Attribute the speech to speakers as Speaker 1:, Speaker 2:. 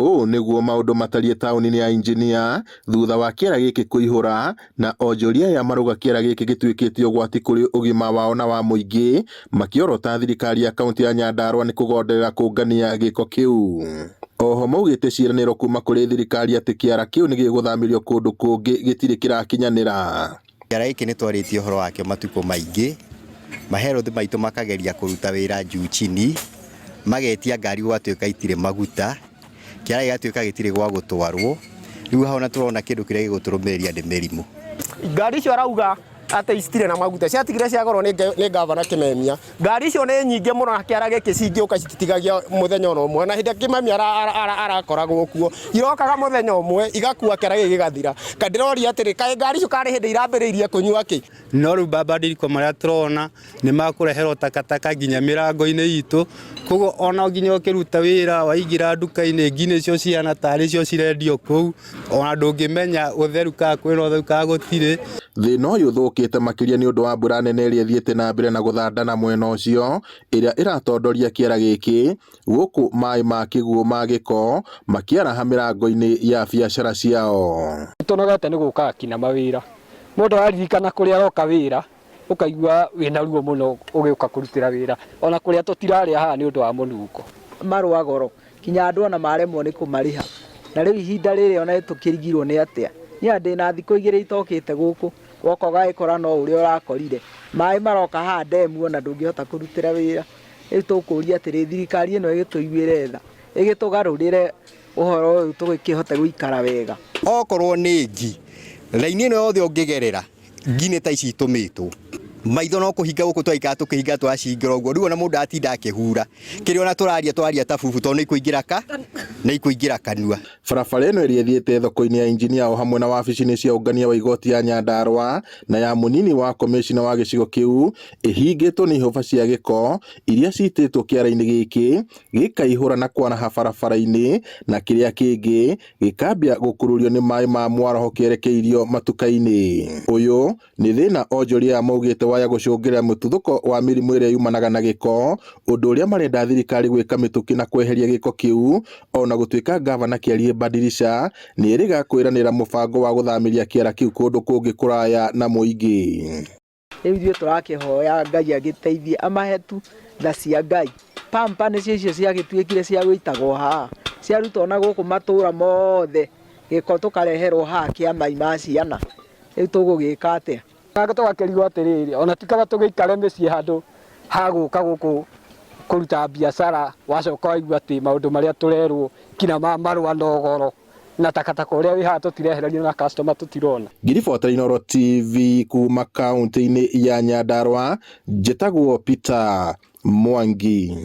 Speaker 1: Ũũ nĩguo maũndũ matariĩ taũni-inĩ ya Injinia thutha wa kĩara gĩkĩ kũihũra na onjoria ya marũga kĩara gĩkĩ gĩtuĩkĩte ũgwati kũrĩ ũgima wao na wa mũingĩ, makĩorota thirikari ya kaunti ya Nyandarua nĩ kũgonderera kũngania gĩko kĩu. Oho maugĩte ciĩranĩro kuma kũrĩ thirikari atĩ kĩara kĩu nĩ gĩgũthamĩrio kũndũ kũngĩ gĩtirĩ kĩrakinyanĩra.
Speaker 2: Kĩara gĩkĩ nĩ twarĩtie ũhoro wakĩo matukũ maingĩ, maherothi maitũ makageria kũruta wĩra juu chini, magetia ngari gwatuĩka itirĩ maguta, kĩara gĩgatuĩka gĩtirĩ gwa gũtwarwo, rĩu hao na tũrona kĩndũ kĩrĩa gĩgũtũrũmĩrĩria nĩ mĩrimũ.
Speaker 3: Ngari icio arauga atĩ citirĩ na maguta, ciatigire ciagorwo nĩ gavana Kimemia. Ngari icio nĩ nyingĩ mũno na kĩara gĩkĩ cingĩũka cititigagia mũthenya ũmwe, na hĩndĩ Kimemia arakoragwo kuo irokaga mũthenya ũmwe igakua kĩara gĩkĩ gĩgathira. Kandiroria atĩrĩ kaĩ ngari icio karĩ hĩndĩ irambĩrĩirie kũnyua kĩ?
Speaker 4: No rĩu mabadiliko marĩa tũrona nĩ makũreherwo takataka nginya mĩrango-inĩ itũ, koguo ona nginya ũkĩruta wĩra waingĩra nduka-inĩ ngine icio ciana tarĩ cio cirendio kũu, ona ndũngĩmenya ũtheru kana kwĩna ũtheru kana gũtirĩ.
Speaker 1: Thĩna ũyũ ũthũkĩte makĩria nĩ ũndũ wa mbura nene ĩrĩa ĩthiĩte na mbere na gũthandana mwena ũcio, ĩrĩa ĩratondoria kĩara gĩkĩ, gũkũ maĩ ma kĩguũ ma gĩko makĩaraha mĩrango-inĩ ya biacara ciao.
Speaker 5: Tũnogete nĩ gũka kina mawĩra, mũndũ aririkana kũrĩa aroka wĩra ũkaigua wĩna ruo mũno ũgĩũka kũrutĩra wĩra, ona kũrĩa tũtirarĩa haha nĩ ũndũ wa mũnungo.
Speaker 6: Marũa goro kinya andũ ona maremwo nĩ kũmarĩha, na rĩu ihinda rĩrĩ ona tũkĩrigirwo nĩ atĩa. Niĩ ndĩ na thikũ igĩrĩ itokĩte gũkũ, woka ũgagĩkora no ũrĩa ũrakorire, maĩ maroka haha ndemu ona ndũngĩhota kũrutĩra wĩra. Rĩu tũkũria atĩrĩ thirikari ĩno ĩgĩtũiguĩre tha, ĩgĩtũgarũrĩre ũhoro ũyũ tũgĩkĩhote gũikara wega.
Speaker 2: Okorwo nĩ ngi, raini ĩno yothe ũngĩgerera, ngi nĩ ta ici itũmĩtwo. Maitho no kũhinga gũkũ twaikara tũkĩhinga twacingĩra ũguo, rĩu ona mũndũ atinda akĩhura. Kĩrĩa ona twaria ta bubu tondũ nĩ ikũingĩra kanua.
Speaker 1: Barabara ĩno ĩrĩa ĩthiĩte thoko-inĩ ya Injinia o hamwe na wabici-inĩ cia ũngania wa igoti ya Nyandarua na ya mũnini wa komishina wa gĩcigo kĩu ĩhingĩtwo nĩ ihũba cia gĩko iria citĩtwo kĩara-inĩ gĩkĩ gĩkaihũra na kwaraha barabara-inĩ, na kĩrĩa kĩngĩ gĩkambia gũkururio nĩ maĩ ma mwaraho kĩerekeirio matuka-inĩ. Ũyũ nĩ thĩna onjoria maugĩte waya gũcũngĩrĩra mũtuthũko wa mĩrimũ ĩrĩa yumanaga na gĩko, ũndũ ũrĩa marenda thirikari gwĩka mĩtũkĩ na kweheria gĩko kĩu, ona gũtuĩka gavana Kĩariĩ Badirisha nĩ ĩrĩga kwĩranĩra mũbango wa gũthamĩria kĩara kĩu kũndũ kũngĩ kũraya na mũingĩ.
Speaker 6: Rĩu ithuĩ tũrakĩhoya Ngai agĩteithie amahe tu tha cia Ngai. Pampa nĩcio icio ciagĩtuĩkire cia gũitagwo haha, ciarutwo na gũkũ matũũra mothe, gĩko tũkareherwo haha kĩa mai ma ciana. Rĩu tũgũgĩka atĩa?
Speaker 5: Tũgakĩrigwo atĩrĩrĩ, ona tikaba tũgĩikare mĩciĩ handũ ha gũka gũkũ kũruta biacara, wacoka waigua atĩ maũndũ marĩa tũrerwo kina ma marũa no goro, na takataka ũrĩa wĩ haha tũtirehererio na customer tũtirona. Ngiribota Inooro TV kuma kaunti-inĩ ya Nyandarua, njĩtagwo Peter Mwangi.